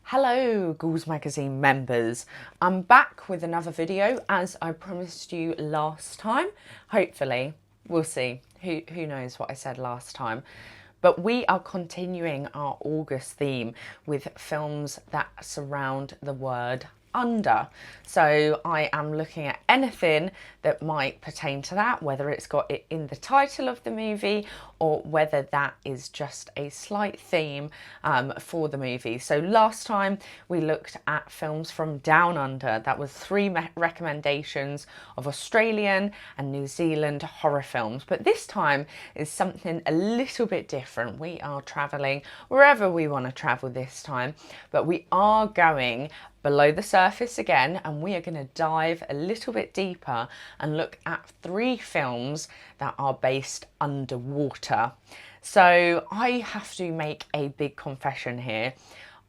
Hello Ghouls magazine members, I'm back with another video as I promised you last time. Hopefully, we'll see, who knows what I said last time. But we are continuing our August theme with films that surround the word under. So I am looking at anything that might pertain to that, whether it's got it in the title of the movie or whether that is just a slight theme for the movie. So last time we looked at films from Down Under. That was three recommendations of Australian and New Zealand horror films. But this time is something a little bit different. We are travelling wherever we want to travel this time, but we are going below the surface again, and we are going to dive a little bit deeper and look at three films that are based underwater. So I have to make a big confession here.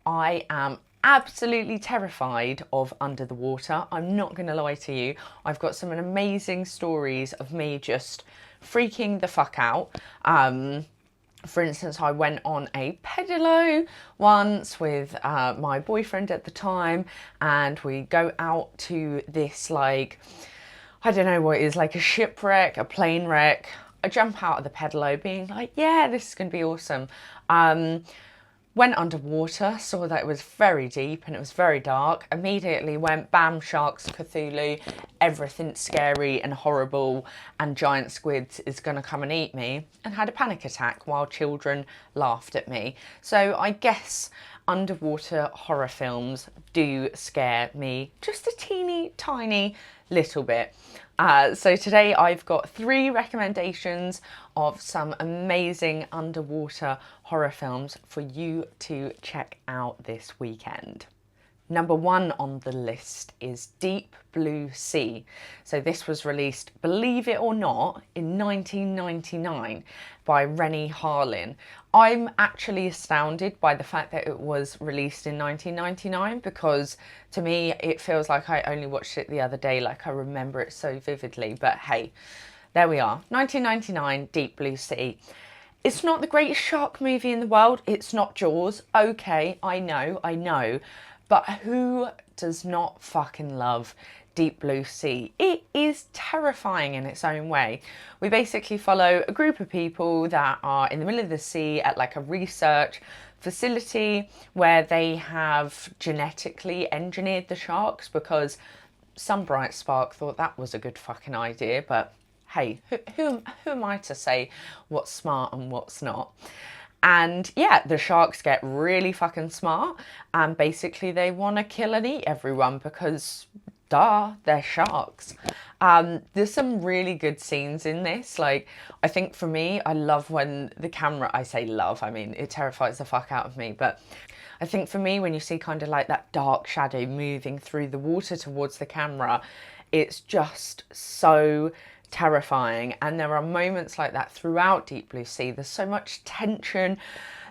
I am absolutely terrified of under the water. I'm not going to lie to you. I've got some amazing stories of me just freaking the fuck out. For instance, I went on a pedalo once with my boyfriend at the time, and we go out to this, like, I don't know what it is, like a shipwreck, a plane wreck. I jump out of the pedalo being like, yeah, this is going to be awesome. Went underwater, saw that it was very deep and it was very dark. Immediately went, bam, sharks, Cthulhu, everything scary and horrible and giant squids is going to come and eat me, and had a panic attack while children laughed at me. So I guess underwater horror films do scare me just a teeny tiny little bit. So today I've got three recommendations of some amazing underwater horror films for you to check out this weekend. Number one on the list is Deep Blue Sea. So this was released, believe it or not, in 1999 by Rennie Harlin. I'm actually astounded by the fact that it was released in 1999, because to me it feels like I only watched it the other day, like I remember it so vividly. But hey, there we are. 1999, Deep Blue Sea. It's not the greatest shark movie in the world. It's not Jaws. Okay, I know. But who does not fucking love Deep Blue Sea? It is terrifying in its own way. We basically follow a group of people that are in the middle of the sea at like a research facility where they have genetically engineered the sharks, because some bright spark thought that was a good fucking idea. But hey, who am I to say what's smart and what's not? And yeah, the sharks get really fucking smart, and basically they want to kill and eat everyone because, duh, they're sharks. There's some really good scenes in this. Like, I think for me, I love when the camera, I say love, I mean, it terrifies the fuck out of me, but I think for me, when you see kind of like that dark shadow moving through the water towards the camera, it's just so terrifying. And there are moments like that throughout Deep Blue Sea. There's so much tension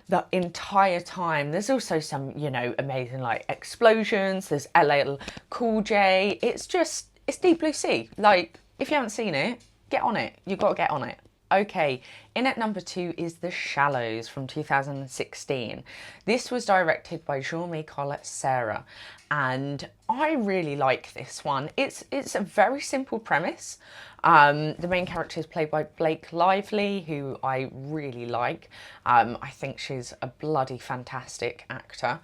the entire time. There's also some, you know, amazing like explosions. There's LL Cool J. It's Deep Blue Sea. Like, if you haven't seen it, get on it. You've got to get on it. Okay, in at number two is The Shallows from 2016. This was directed by Jean-Michel Serra, and I really like this one. It's a very simple premise. The main character is played by Blake Lively, who I really like. I think she's a bloody fantastic actor.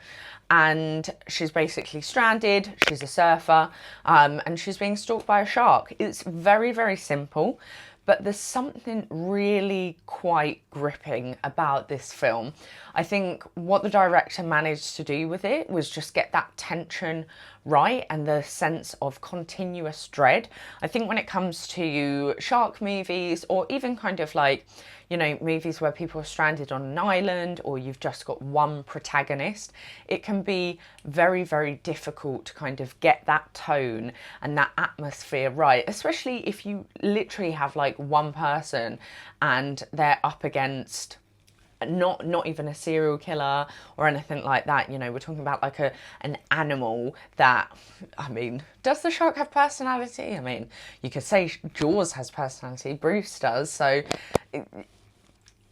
And she's basically stranded, she's a surfer, and she's being stalked by a shark. It's very, very simple, but there's something really quite gripping about this film. I think what the director managed to do with it was just get that tension right and the sense of continuous dread. I think when it comes to shark movies, or even kind of like, you know, movies where people are stranded on an island or you've just got one protagonist, it can be very, very difficult to kind of get that tone and that atmosphere right, especially if you literally have like one person and they're up against not even a serial killer or anything like that. You know, we're talking about like an animal that, I mean, does the shark have personality? I mean, you could say Jaws has personality, Bruce does, so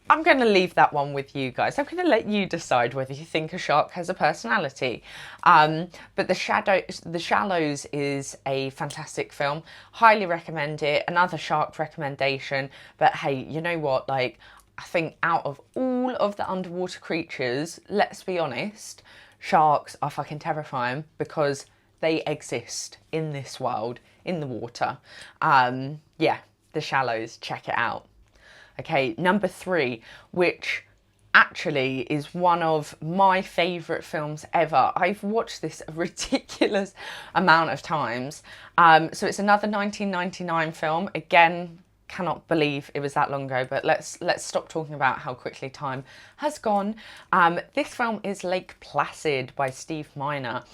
I'm going to leave that one with you guys. I'm going to let you decide whether you think a shark has a personality. But The Shallows is a fantastic film. Highly recommend it. Another shark recommendation. But hey, you know what? Like, I think out of all of the underwater creatures, let's be honest, sharks are fucking terrifying because they exist in this world, in the water. Yeah, The Shallows, check it out. Okay, number 3, which actually is one of my favourite films ever. I've watched this a ridiculous amount of times. So it's another 1999 film. Again, cannot believe it was that long ago, but let's stop talking about how quickly time has gone. This film is Lake Placid by Steve Miner.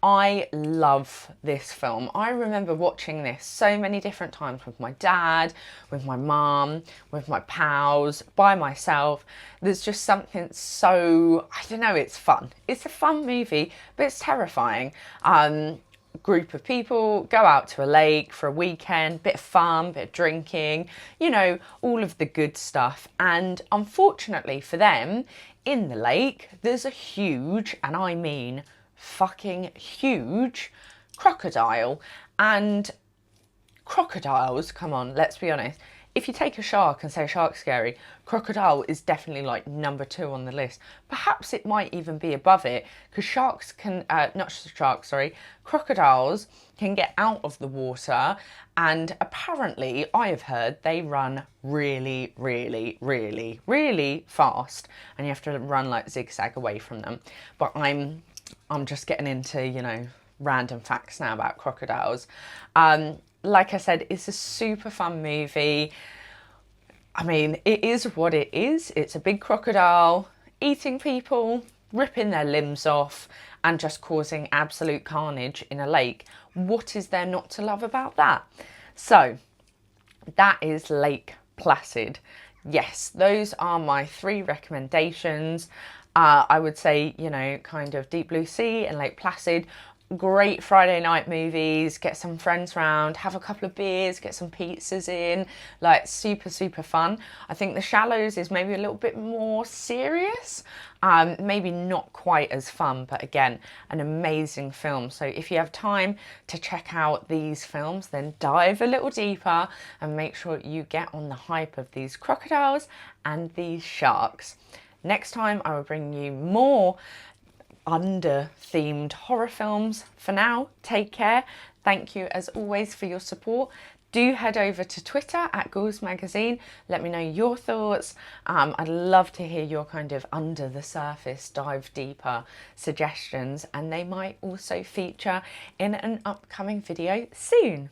I love this film. I remember watching this so many different times with my dad, with my mum, with my pals, by myself. There's just something so, I don't know, it's fun. It's a fun movie, but it's terrifying. Group of people go out to a lake for a weekend, bit of fun, bit of drinking, you know, all of the good stuff. And unfortunately for them, in the lake, there's a huge, and I mean fucking huge, crocodile. And crocodiles, come on, let's be honest, if you take a shark and say a shark's scary, crocodile is definitely like number 2 on the list. Perhaps it might even be above it, because sharks can, crocodiles can get out of the water, and apparently I have heard they run really, really, really, really fast, and you have to run like zigzag away from them. But I'm just getting into, you know, random facts now about crocodiles. Like I said, it's a super fun movie. I mean, it is what it is. It's a big crocodile eating people, ripping their limbs off, and just causing absolute carnage in a lake. What is there not to love about that? So, that is Lake Placid. Yes, those are my 3 recommendations. I would say, you know, kind of Deep Blue Sea and Lake Placid. Great Friday night movies, get some friends round, have a couple of beers, get some pizzas in, like super, super fun. I think The Shallows is maybe a little bit more serious, maybe not quite as fun, but again, an amazing film. So if you have time to check out these films, then dive a little deeper and make sure you get on the hype of these crocodiles and these sharks. Next time I will bring you more under-themed horror films. For now, take care. Thank you as always for your support. Do head over to Twitter at Ghouls Magazine. Let me know your thoughts. I'd love to hear your kind of under the surface, dive deeper suggestions, and they might also feature in an upcoming video soon.